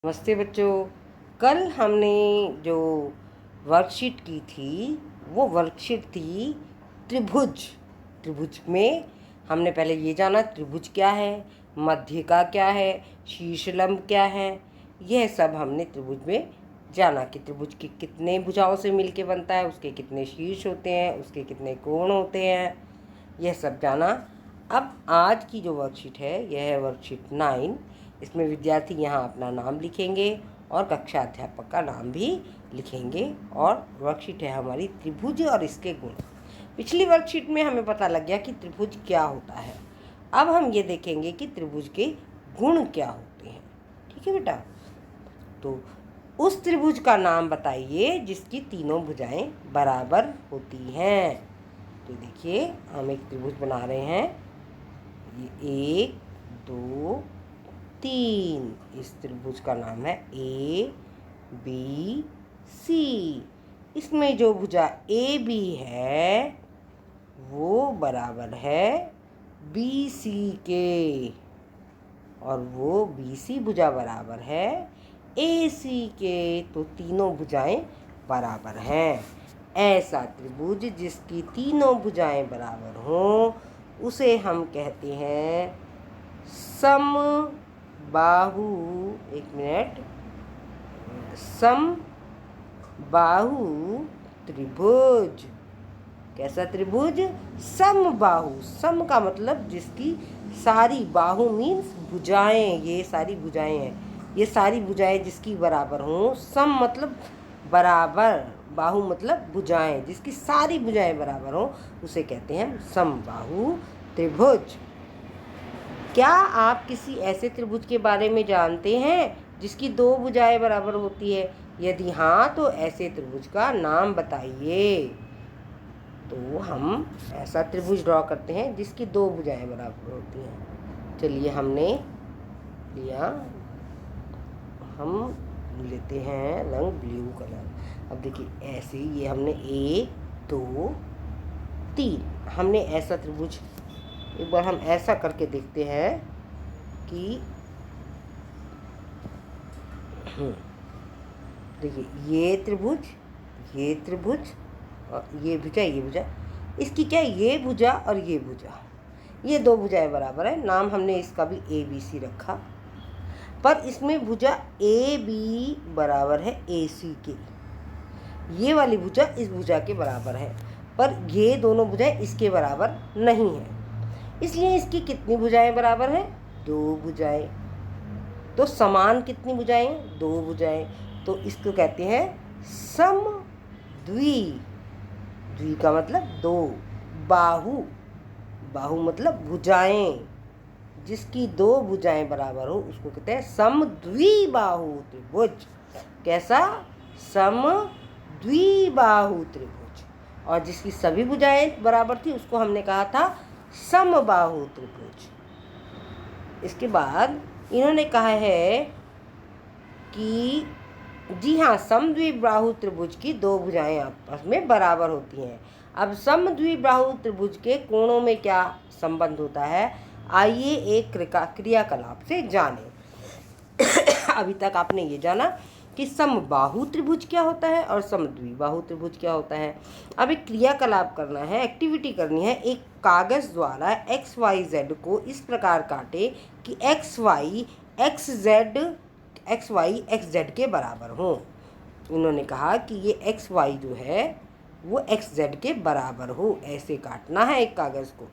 नमस्ते बच्चों। कल हमने जो वर्कशीट की थी वो वर्कशीट थी त्रिभुज। त्रिभुज में हमने पहले ये जाना त्रिभुज क्या है, मध्यिका क्या है, शीर्षलंब क्या है। यह सब हमने त्रिभुज में जाना कि त्रिभुज के कितने भुजाओं से मिलके बनता है, उसके कितने शीर्ष होते हैं, उसके कितने कोण होते हैं, यह सब जाना। अब आज की जो वर्कशीट है यह है वर्कशीट 9। इसमें विद्यार्थी यहाँ अपना नाम लिखेंगे और कक्षा अध्यापक का नाम भी लिखेंगे। और वर्कशीट है हमारी त्रिभुज और इसके गुण। पिछली वर्कशीट में हमें पता लग गया कि त्रिभुज क्या होता है। अब हम ये देखेंगे कि त्रिभुज के गुण क्या होते हैं। ठीक है बेटा, तो उस त्रिभुज का नाम बताइए जिसकी तीनों भुजाएं बराबर होती हैं। तो देखिए हम एक त्रिभुज बना रहे हैं, ये 1 2 3। इस त्रिभुज का नाम है ए बी सी। इसमें जो भुजा ए बी है वो बराबर है बी सी के, और वो बी सी भुजा बराबर है ए सी के। तो तीनों भुजाएं बराबर हैं। ऐसा त्रिभुज जिसकी तीनों भुजाएं बराबर हों उसे हम कहते हैं समबाहु। एक मिनट, समबाहु त्रिभुज। कैसा त्रिभुज? समबाहु। सम का मतलब जिसकी सारी, बाहु मीन्स भुजाएं, ये सारी भुजाएं हैं, ये सारी भुजाएं जिसकी बराबर हों। सम मतलब बराबर, बाहु मतलब भुजाएं, जिसकी सारी भुजाएं बराबर हों उसे कहते हैं समबाहु त्रिभुज। क्या आप किसी ऐसे त्रिभुज के बारे में जानते हैं जिसकी दो भुजाएं बराबर होती है? यदि हाँ तो ऐसे त्रिभुज का नाम बताइए। तो हम ऐसा त्रिभुज ड्रॉ करते हैं जिसकी दो भुजाएं बराबर होती हैं। चलिए हमने लिया, हम लेते हैं रंग ब्लू कलर। अब देखिए ऐसे ये हमने 1 2 3 हमने ऐसा त्रिभुज, एक बार हम ऐसा करके देखते हैं कि देखिए ये त्रिभुज, ये त्रिभुज और ये भुजा, ये भुजा, इसकी क्या है, ये भुजा और ये भुजा, ये दो भुजाएं बराबर है। नाम हमने इसका भी ए बी सी रखा, पर इसमें भुजा ए बी बराबर है ए सी के। ये वाली भुजा इस भुजा के बराबर है, पर ये दोनों भुजाएं इसके बराबर नहीं है। इसलिए इसकी कितनी भुजाएं बराबर हैं? दो भुजाएं। तो समान कितनी भुजाएं? दो भुजाएं। तो इसको कहते हैं समद्वि। द्वि का मतलब दो। बाहु, बाहु मतलब भुजाएं, जिसकी दो भुजाएं बराबर हो उसको कहते हैं समद्विबाहु त्रिभुज। कैसा? समद्विबाहु त्रिभुज। और जिसकी सभी भुजाएं बराबर थी उसको हमने कहा था समबाहु त्रिभुज। इसके बाद इन्होंने कहा है कि जी हाँ, समद्विबाहु त्रिभुज की दो भुजाएं आपस में बराबर होती हैं। अब समद्विबाहु त्रिभुज के कोणों में क्या संबंध होता है, आइए एक क्रियाकलाप से जानें। अभी तक आपने ये जाना कि समबाहु त्रिभुज क्या होता है और समद्विबाहु त्रिभुज क्या होता है। अब एक क्रियाकलाप करना है, एक्टिविटी करनी है। एक कागज़ द्वारा एक्स वाई जेड को इस प्रकार काटे कि x y x y x z के बराबर हो। उन्होंने कहा कि ये एक्स वाई जो है वो एक्स जेड के बराबर हो, ऐसे काटना है एक कागज़ को।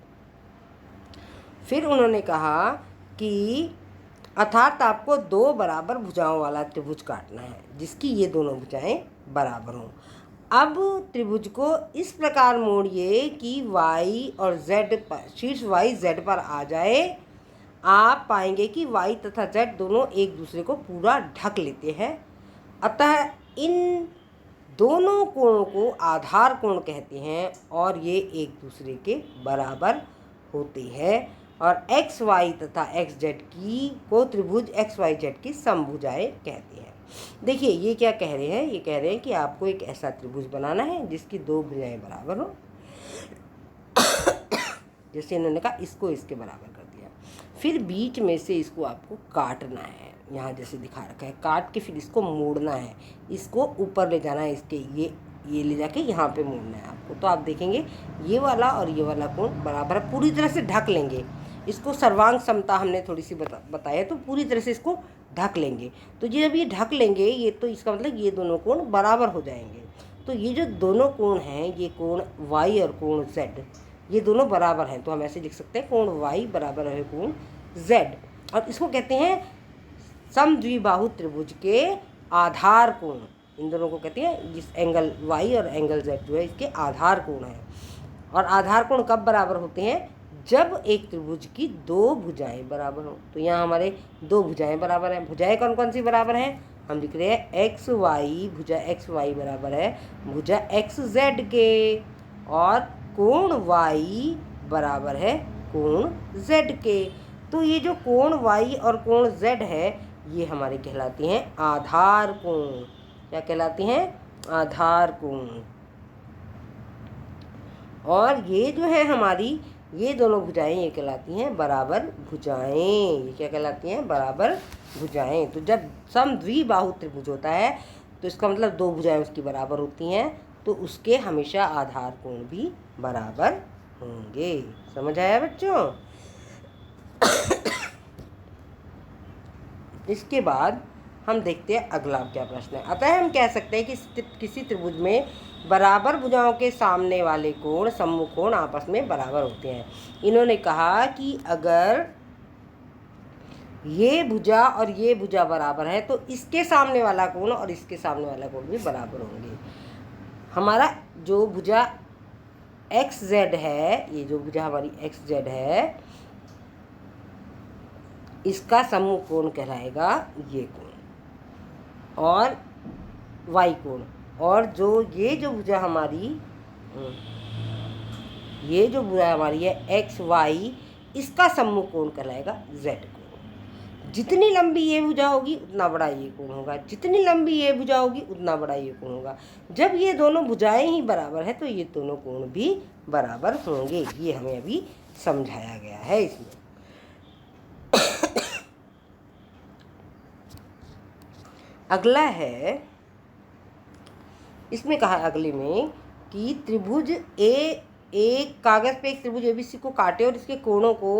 फिर उन्होंने कहा कि अर्थात आपको दो बराबर भुजाओं वाला त्रिभुज काटना है जिसकी ये दोनों भुजाएं बराबर हों। अब त्रिभुज को इस प्रकार मोड़िए कि y और z पर, शीर्ष y z पर आ जाए। आप पाएंगे कि y तथा z दोनों एक दूसरे को पूरा ढक लेते हैं। अतः इन दोनों कोणों को आधार कोण कहते हैं और ये एक दूसरे के बराबर होते हैं। और एक्स वाई तथा एक्स जेड की को त्रिभुज एक्स वाई जेड की समभुजाएं कहते हैं। देखिए ये क्या कह रहे हैं, ये कह रहे हैं कि आपको एक ऐसा त्रिभुज बनाना है जिसकी दो भुजाएं बराबर हो। जैसे इन्होंने कहा इसको इसके बराबर कर दिया, फिर बीच में से इसको आपको काटना है। यहाँ जैसे दिखा रखा है, काट के फिर इसको मोड़ना है, इसको ऊपर ले जाना है, इसके ये ले जाके यहाँ पे मोड़ना है आपको। तो आप देखेंगे ये वाला और ये वाला कोण बराबर है। पूरी तरह से ढक लेंगे इसको, सर्वांग समता हमने थोड़ी सी बताया, तो पूरी तरह से इसको ढक लेंगे। तो ये जब ये ढक लेंगे ये, तो इसका मतलब ये दोनों कोण बराबर हो जाएंगे। तो ये जो दोनों कोण हैं, ये कोण y और कोण z, ये दोनों बराबर हैं। तो हम ऐसे लिख सकते हैं कोण y बराबर है कोण z, और इसको कहते हैं समद्विबाहु त्रिभुज के आधार कोण। इन दोनों को कहते हैं, जिस एंगल y और एंगल z जो है इसके आधार कोण है। और आधार कोण कब बराबर होते हैं? जब एक त्रिभुज की दो भुजाएं बराबर हो। तो यहाँ हमारे दो भुजाएं बराबर हैं। भुजाएं कौन कौन सी बराबर हैं? हम लिख रहे हैं एक्स वाई, भुजा एक्स वाई बराबर है भुजा एक्स जेड के, और कोण वाई बराबर है कोण जेड के। तो ये जो कोण वाई और कोण जेड है ये हमारे कहलाती हैं आधार कोण। क्या कहलाती हैं? आधार कोण। और ये जो है हमारी ये दोनों भुजाएं ये कहलाती हैं बराबर भुजाएं। ये क्या कहलाती हैं? बराबर भुजाएं। तो जब समद्विबाहु त्रिभुज होता है तो इसका मतलब दो भुजाएं उसकी बराबर होती हैं, तो उसके हमेशा आधार कोण भी बराबर होंगे। समझ आया बच्चों? इसके बाद हम देखते हैं अगला क्या प्रश्न है। अतः हम कह सकते हैं कि किसी त्रिभुज में बराबर भुजाओं के सामने वाले कोण सम्मुख कोण आपस में बराबर होते हैं। इन्होंने कहा कि अगर ये भुजा और ये भुजा बराबर है तो इसके सामने वाला कोण और इसके सामने वाला कोण भी बराबर होंगे। हमारा जो भुजा एक्स जेड है, ये जो भुजा हमारी एक्स जेड है, इसका सम्मुख कोण कहलाएगा ये कोण और वाई कोण। और ये जो भुजा हमारी है एक्स वाई, इसका सम्मुख कोण कहलाएगा जेड कोण। जितनी लंबी ये भुजा होगी उतना बड़ा ये कोण होगा, जितनी लंबी ये भुजा होगी उतना बड़ा ये कोण होगा। जब ये दोनों भुजाएं ही बराबर है तो ये दोनों कोण भी बराबर होंगे। ये हमें अभी समझाया गया है इसमें। अगला है, इसमें कहा अगले में कि त्रिभुज एक कागज़ पे एक त्रिभुज एबीसी को काटे और इसके कोणों को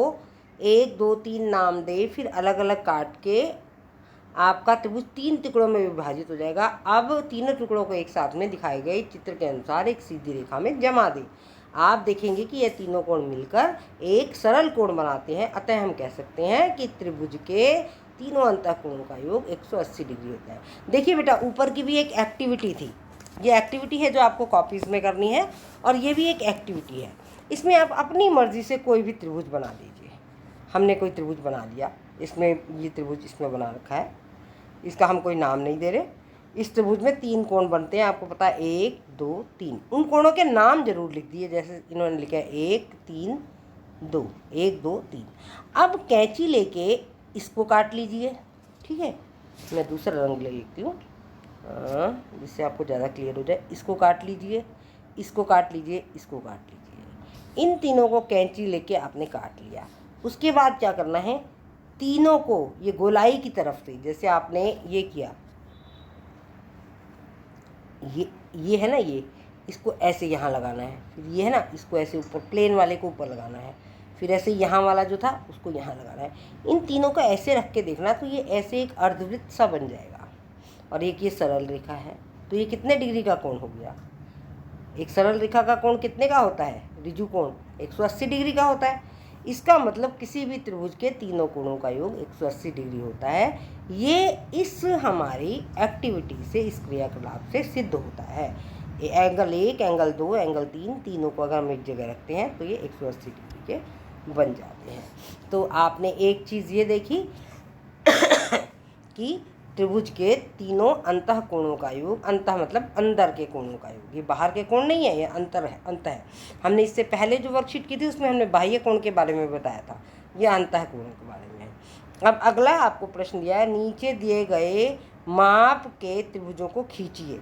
1 2 3 नाम दे, फिर अलग अलग काट के आपका त्रिभुज 3 टुकड़ों में विभाजित हो जाएगा। अब तीनों टुकड़ों को एक साथ में दिखाए गए चित्र के अनुसार एक सीधी रेखा में जमा दे। आप देखेंगे कि ये तीनों कोण मिलकर एक सरल कोण बनाते हैं। अतः हम कह सकते हैं कि त्रिभुज के तीनों अंतःकोणों का योग 180 डिग्री होता है। देखिए बेटा, ऊपर की भी एक एक्टिविटी थी, ये एक्टिविटी है जो आपको कॉपीज़ में करनी है, और ये भी एक एक्टिविटी है। इसमें आप अपनी मर्ज़ी से कोई भी त्रिभुज बना लीजिए। हमने कोई त्रिभुज बना लिया, इसमें ये त्रिभुज इसमें बना रखा है, इसका हम कोई नाम नहीं दे रहे। इस त्रिभुज में 3 कोण बनते हैं, आपको पता है 1 2 3। उन कोणों के नाम जरूर लिख दिए, जैसे इन्होंने लिखा है 1 3 2, 1 2 3। अब कैंची लेके इसको काट लीजिए, ठीक है। मैं दूसरा रंग ले लेती हूँ जिससे आपको ज़्यादा क्लियर हो जाए। इसको काट लीजिए, इसको काट लीजिए, इसको काट लीजिए। इन तीनों को कैंची लेके आपने काट लिया। उसके बाद क्या करना है, तीनों को ये गोलाई की तरफ से, जैसे आपने ये किया, ये है ना, ये इसको ऐसे यहाँ लगाना है, फिर ये है ना, इसको ऐसे ऊपर प्लेन वाले को ऊपर लगाना है, फिर ऐसे यहाँ वाला जो था उसको यहाँ लगाना है। इन तीनों को ऐसे रख के देखना, तो ये ऐसे एक अर्धवृत्त सा बन जाएगा। और एक ये सरल रेखा है, तो ये कितने डिग्री का कोण हो गया? एक सरल रेखा का कोण कितने का होता है? ऋजु कोण 180 डिग्री का होता है। इसका मतलब किसी भी त्रिभुज के तीनों कोणों का योग 180 डिग्री होता है। ये इस हमारी एक्टिविटी से, इस क्रियाकलाप से सिद्ध होता है। एंगल 1 एंगल 2 एंगल 3 तीनों को अगर हम एक जगह रखते हैं तो ये 180 डिग्री के बन जाते हैं। तो आपने एक चीज़ ये देखी कि त्रिभुज के तीनों अंतः कोणों का योग, अंतः मतलब अंदर के कोणों का योग, ये बाहर के कोण नहीं है, ये अंतर है, अंत है। हमने इससे पहले जो वर्कशीट की थी उसमें हमने बाह्य कोण के बारे में बताया था, ये अंतः कोणों के बारे में है। अब अगला आपको प्रश्न दिया है, नीचे दिए गए माप के त्रिभुजों को खींचिए।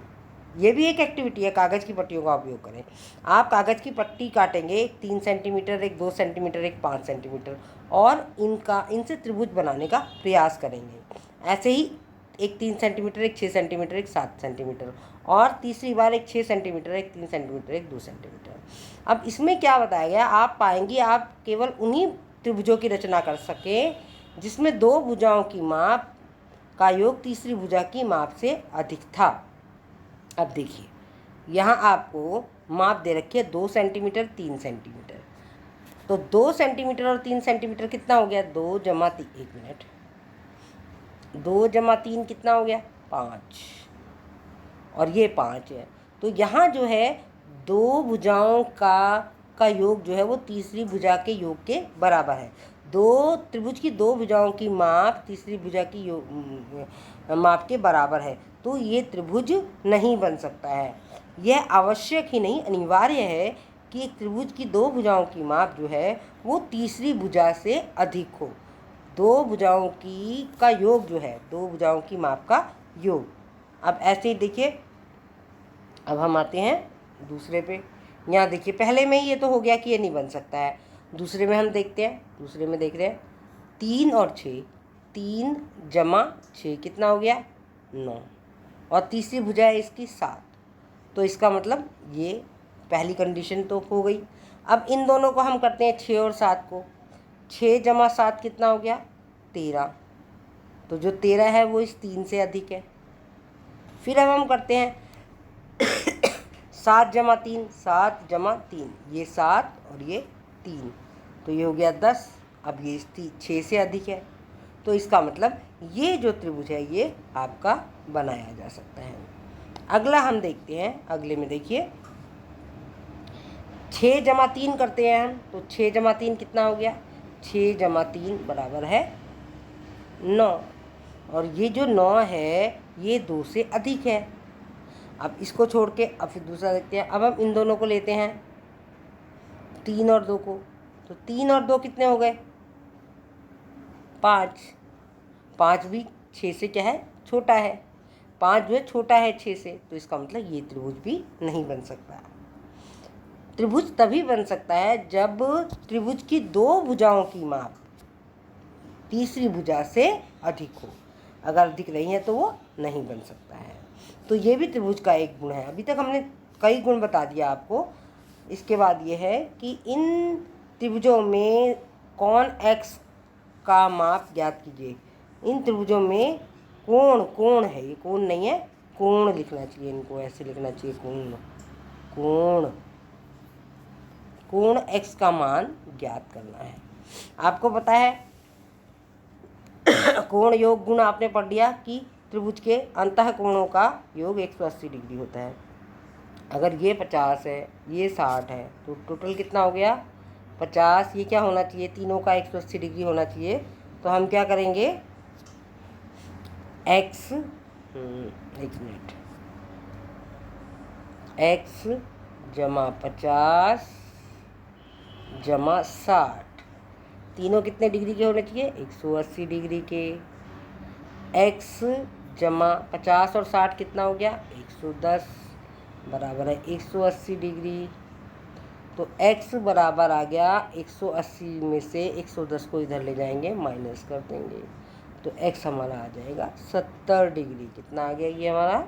ये भी एक एक्टिविटी है, कागज़ की पट्टियों का उपयोग करें। आप कागज़ की पट्टी काटेंगे, एक 3 सेंटीमीटर, एक 2 सेंटीमीटर, एक 5 सेंटीमीटर, और इनसे त्रिभुज बनाने का प्रयास करेंगे। ऐसे ही एक 3 सेंटीमीटर, एक 6 सेंटीमीटर, एक 7 सेंटीमीटर, और तीसरी बार एक 6 सेंटीमीटर, एक 3 सेंटीमीटर, एक 2 सेंटीमीटर। अब इसमें क्या बताया गया, आप पाएंगे आप केवल उन्हीं त्रिभुजों की रचना कर सकें जिसमें दो भुजाओं की माप का योग तीसरी भुजा की माप से अधिक था। अब देखिए यहाँ आपको माप दे रखी है 2 सेंटीमीटर, 3 सेंटीमीटर। तो 2 सेंटीमीटर और 3 सेंटीमीटर कितना हो गया, 2 जमा 3, 1 मिनट, 2 जमा 3 कितना हो गया, 5, और ये 5 है। तो यहाँ जो है दो भुजाओं का योग जो है वो तीसरी भुजा के योग के बराबर है। दो त्रिभुज की दो भुजाओं की माप तीसरी भुजा की माप के बराबर है, तो ये त्रिभुज नहीं बन सकता है। यह आवश्यक ही नहीं, अनिवार्य है कि एक त्रिभुज की दो भुजाओं की माप जो है वो तीसरी भुजा से अधिक हो। दो भुजाओं की का योग जो है, दो भुजाओं की माप का योग। अब ऐसे ही देखिए, अब हम आते हैं दूसरे पे। यहाँ देखिए पहले में ही ये तो हो गया कि ये नहीं बन सकता है। दूसरे में हम देखते हैं, दूसरे में देख रहे हैं 3 और 6, 3 जमा 6 कितना हो गया, 9, और तीसरी भुजा है इसकी 7। तो इसका मतलब ये पहली कंडीशन तो हो गई। अब इन दोनों को हम करते हैं 6 और 7 को। 6 जमा 7 कितना हो गया, 13। तो जो 13 है वो इस 3 से अधिक है। फिर अब हम करते हैं 7 जमा 3, 7 जमा 3, ये 7 और ये 3, तो ये हो गया 10। अब ये 6 से अधिक है, तो इसका मतलब ये जो त्रिभुज है ये आपका बनाया जा सकता है। अगला हम देखते हैं, अगले में देखिए 6 जमा 3 करते हैं हम, तो 6 जमा 3 कितना हो गया, 6 जमा 3 बराबर है 9, और ये जो 9 है ये 2 से अधिक है। अब इसको छोड़ के अब फिर दूसरा देखते हैं। अब हम इन दोनों को लेते हैं 3 और 2 को, तो 3 और 2 कितने हो गए, 5। 5 भी 6 से क्या है, छोटा है। 5 जो है छोटा है 6 से, तो इसका मतलब ये त्रिभुज भी नहीं बन सकता। त्रिभुज तभी बन सकता है जब त्रिभुज की दो भुजाओं की माप तीसरी भुजा से अधिक हो। अगर अधिक नहीं है तो वो नहीं बन सकता है। तो ये भी त्रिभुज का एक गुण है। अभी तक हमने कई गुण बता दिया आपको। इसके बाद ये है कि इन त्रिभुजों में कौन x का माप ज्ञात कीजिए। इन त्रिभुजों में कोण है, ये कोण नहीं है, कोण लिखना चाहिए, इनको ऐसे लिखना चाहिए, कोण x का मान ज्ञात करना है। आपको पता है कोण योग गुण आपने पढ़ लिया कि त्रिभुज के अंतः कोणों का योग 180 डिग्री होता है। अगर ये 50 है, ये 60 है, तो टोटल कितना हो गया 50। ये क्या होना चाहिए, तीनों का 180 डिग्री होना चाहिए। तो हम क्या करेंगे, x, एक मिनट, x जमा 50 जमा 60, तीनों कितने डिग्री के होने चाहिए, 180 डिग्री के। x जमा 50 और 60 कितना हो गया, 110, बराबर है 180 डिग्री। तो x बराबर आ गया 180 में से 110 को इधर ले जाएंगे, माइनस कर देंगे, तो x हमारा आ जाएगा 70 डिग्री। कितना आ गया ये हमारा,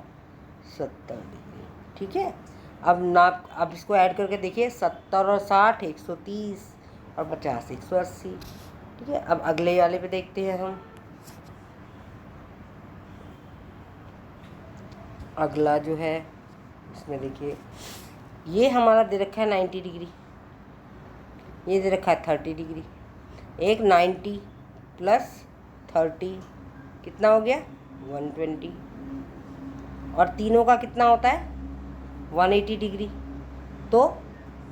70 डिग्री। ठीक है, अब इसको ऐड करके देखिए, 70 और 60 130 और 50 180। ठीक है, अब अगले वाले पे देखते हैं हम। अगला जो है इसमें देखिए, ये हमारा दे रखा है 90 डिग्री, ये दे रखा है 30 डिग्री। एक 90 प्लस 30 कितना हो गया, 120, और तीनों का कितना होता है 180 डिग्री। तो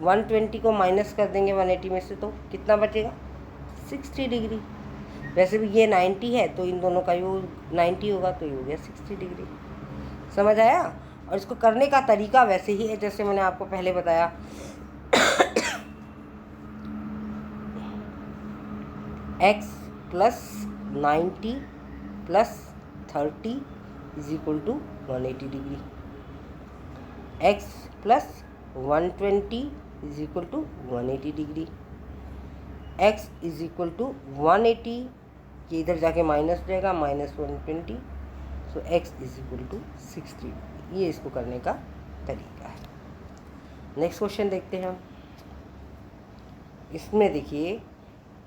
120 को माइनस कर देंगे 180 में से, तो कितना बचेगा 60 डिग्री। वैसे भी ये 90 है, तो इन दोनों का योग 90 होगा, तो ये हो गया 60 डिग्री। समझ आया। और इसको करने का तरीका वैसे ही है जैसे मैंने आपको पहले बताया। x plus 90 plus 30 is equal to 180 degree. x plus 120 is equal to 180 degree. x is equal to 180, ये इधर जाके माइनस हो जाएगा, -120, सो x = 60। ये इसको करने का तरीका है। नेक्स्ट क्वेश्चन देखते हैं हम। इसमें देखिए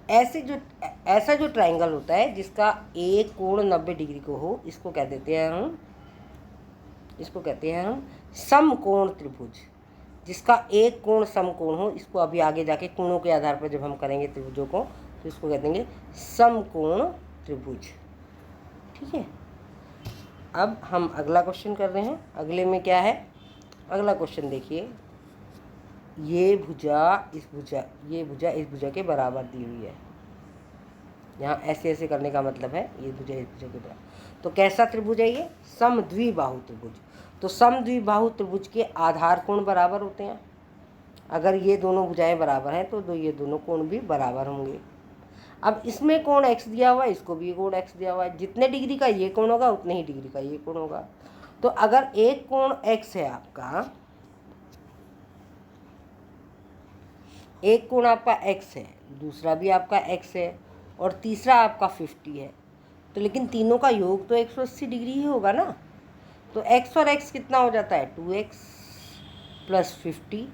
ऐसा जो ट्रायंगल होता है जिसका एक कोण 90 डिग्री को हो, इसको क्या देते हैं हम, इसको कहते हैं हम समकोण त्रिभुज। जिसका एक कोण समकोण हो, इसको अभी आगे जाके कोणों के आधार पर जब हम करेंगे त्रिभुजों को, तो इसको कह देंगे समकोण त्रिभुज। ठीक है, अब हम अगला क्वेश्चन कर रहे हैं। अगले में क्या है, अगला क्वेश्चन देखिए, ये भुजा इस भुजा के बराबर दी हुई है। यहाँ ऐसे ऐसे करने का मतलब है ये भुजा इस भुजा के बराबर। तो कैसा त्रिभुज है ये, समद्विबाहु त्रिभुज। तो समद्विबाहु त्रिभुज के आधार कोण बराबर होते हैं। अगर ये दोनों भुजाएं बराबर हैं तो ये दोनों कोण भी बराबर होंगे। अब इसमें कोण x दिया हुआ है, इसको भी कोण x दिया हुआ है। जितने डिग्री का ये कोण होगा उतने ही डिग्री का ये कोण होगा। तो अगर एक कोण x है आपका, एक कोण आपका x है, दूसरा भी आपका x है और तीसरा आपका 50 है, तो लेकिन तीनों का योग तो 180 डिग्री ही होगा ना। तो x और x कितना हो जाता है, 2x + 50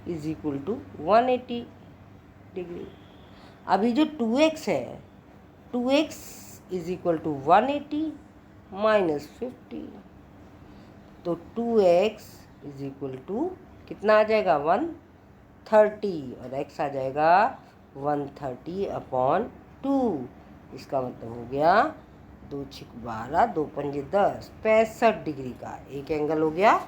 = 180 डिग्री। अभी जो 2x है, 2x = 180 - 50, तो 2x = कितना आ जाएगा, 130, और x आ जाएगा 130/2। इसका मतलब हो गया 2 × 6 = 12, 2 × 5 = 10, 65 डिग्री का एक एंगल हो गया,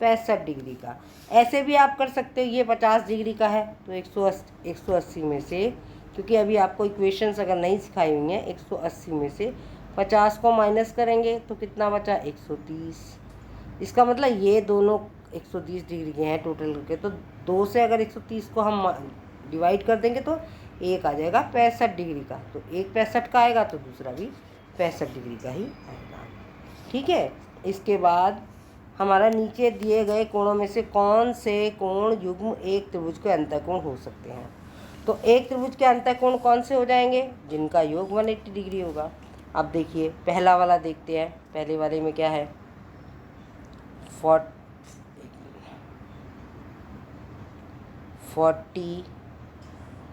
65 डिग्री का। ऐसे भी आप कर सकते हो, ये 50 डिग्री का है तो 180 में से, क्योंकि अभी आपको इक्वेशंस अगर नहीं सिखाई हुई हैं, 180 में से 50 को माइनस करेंगे तो कितना बचा, 130। इसका मतलब ये दोनों 130 डिग्री के हैं टोटल करके। तो 2 से अगर 130 को हम डिवाइड कर देंगे तो एक आ जाएगा 65 डिग्री का। तो एक 65 का आएगा तो दूसरा भी 65 डिग्री का ही आएगा। ठीक है, इसके बाद हमारा नीचे दिए गए कोणों में से कौन से कोण युग्म एक त्रिभुज के अंतःकोण हो सकते हैं। तो एक त्रिभुज के अंतःकोण कौन से हो जाएंगे, जिनका योग 180 डिग्री होगा। अब देखिए पहला वाला देखते हैं। पहले वाले में क्या है, 40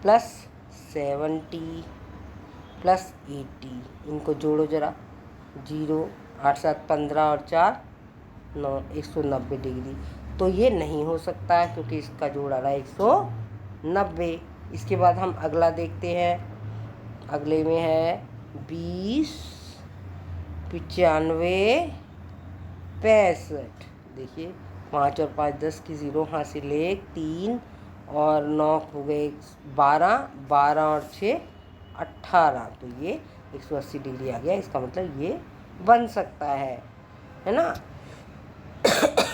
+ 70 + 80, इनको जोड़ो जरा, 0, 8 7 15 और 4 9, 190 डिग्री। तो ये नहीं हो सकता है क्योंकि इसका जोड़ आ रहा है 190। इसके बाद हम अगला देखते हैं। अगले में है 20 95 65। देखिए 5 और 5 10 की 0 हासिल 1, 3 और 9 हो गए 12, 12 और 6 18। तो ये 180 डिग्री आ गया। इसका मतलब ये बन सकता है ना।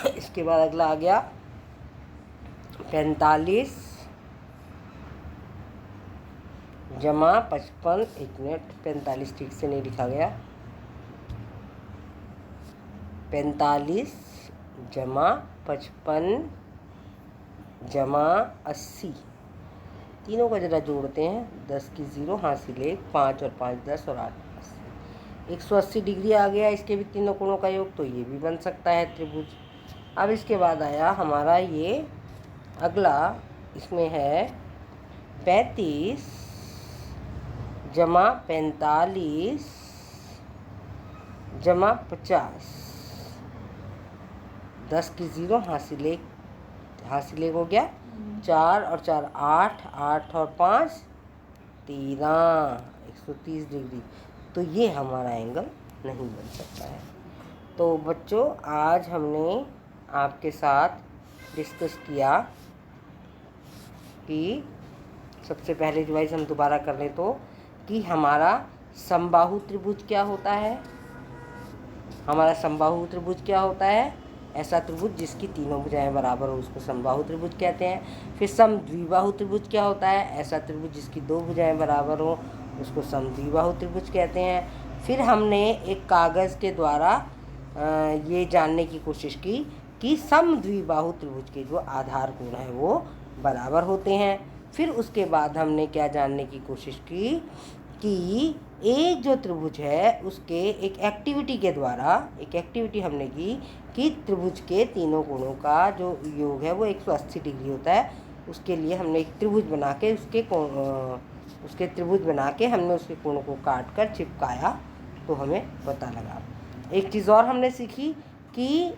इसके बाद अगला आ गया 45 जमा 55। 1 मिनट, 45 ठीक से नहीं लिखा गया। 45 जमा 55 जमा 80, तीनों का जरा जोड़ते हैं। 10 की 0 हासिल 1, 5 और 5 10 और 8 80। 180 डिग्री आ गया इसके भी तीनों कोणों का योग। तो ये भी बन सकता है त्रिभुज। अब इसके बाद आया हमारा ये अगला, इसमें है 35 जमा 45 जमा 50। 10 की 0 हासिल 1 हो गया। 4 और 4 8, 8 और 5 13, 130 डिग्री। तो ये हमारा एंगल नहीं बन सकता है। तो बच्चों आज हमने आपके साथ डिस्कस किया कि सबसे पहले रिवाइज हम दोबारा कर लें तो, कि हमारा समबाहु त्रिभुज क्या होता है। हमारा समबाहु त्रिभुज क्या होता है, ऐसा त्रिभुज जिसकी तीनों भुजाएं बराबर हो उसको समबाहु त्रिभुज कहते हैं। फिर समद्विबाहु त्रिभुज क्या होता है, ऐसा त्रिभुज जिसकी 2 भुजाएं बराबर हो उसको समद्विबाहु त्रिभुज कहते हैं। फिर हमने एक कागज़ के द्वारा ये जानने की कोशिश की कि समद्विबाहु त्रिभुज के जो आधार कोण हैं वो बराबर होते हैं। फिर उसके बाद हमने क्या जानने की कोशिश की कि एक जो त्रिभुज है उसके एक एक्टिविटी के द्वारा, एक एक्टिविटी हमने की कि त्रिभुज के तीनों कोणों का जो योग है वो 180 डिग्री होता है। उसके लिए हमने एक त्रिभुज बना के उसके त्रिभुज बना के हमने उसके कोणों को काट कर चिपकाया तो हमें पता लगा। एक चीज़ और हमने सीखी कि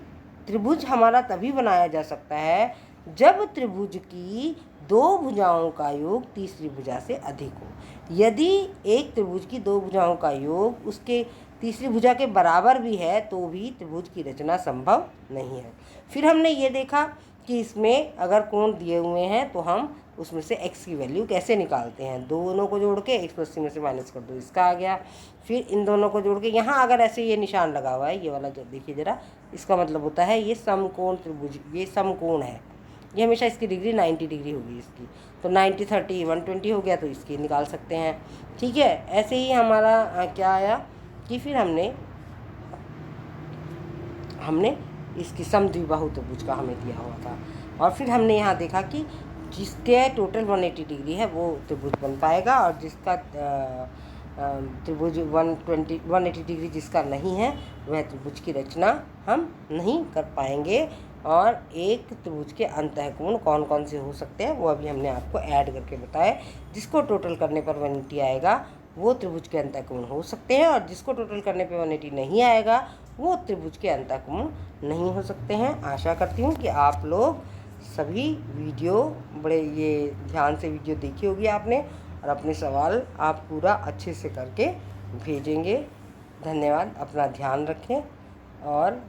त्रिभुज हमारा तभी बनाया जा सकता है जब त्रिभुज की दो भुजाओं का योग तीसरी भुजा से अधिक हो। यदि एक त्रिभुज की दो भुजाओं का योग उसके तीसरी भुजा के बराबर भी है तो भी त्रिभुज की रचना संभव नहीं है। फिर हमने ये देखा कि इसमें अगर कोण दिए हुए हैं तो हम उसमें से x की वैल्यू कैसे निकालते हैं। दोनों को जोड़ के 180 में से माइनस कर दो, इसका आ गया। फिर इन दोनों को जोड़ के यहाँ अगर ऐसे ये निशान लगा हुआ है, ये वाला जो देखिए ज़रा, इसका मतलब होता है ये समकोण त्रिभुज, ये समकोण है, ये हमेशा इसकी डिग्री 90 डिग्री होगी इसकी। तो 90 30 120 हो गया, तो इसकी निकाल सकते हैं। ठीक है, ऐसे ही हमारा क्या आया कि फिर हमने इसकी समद्विबाहु त्रिभुज का हमें दिया हुआ था, और फिर हमने यहाँ देखा कि जिसके टोटल 180 डिग्री है वो त्रिभुज बन पाएगा, और जिसका त्रिभुज 180 डिग्री जिसका नहीं है वह त्रिभुज की रचना हम नहीं कर पाएंगे। और एक त्रिभुज के अंतःकोण कौन कौन से हो सकते हैं वो अभी हमने आपको ऐड करके बताया। जिसको टोटल करने पर 180 आएगा वो त्रिभुज के अंतःकोण हो सकते हैं, और जिसको टोटल करने पर 180 नहीं आएगा वो त्रिभुज के अंतःकोण नहीं हो सकते हैं। आशा करती हूँ कि आप लोग सभी वीडियो बड़े ये ध्यान से वीडियो देखी होगी आपने, और अपने सवाल आप पूरा अच्छे से करके भेजेंगे। धन्यवाद, अपना ध्यान रखें और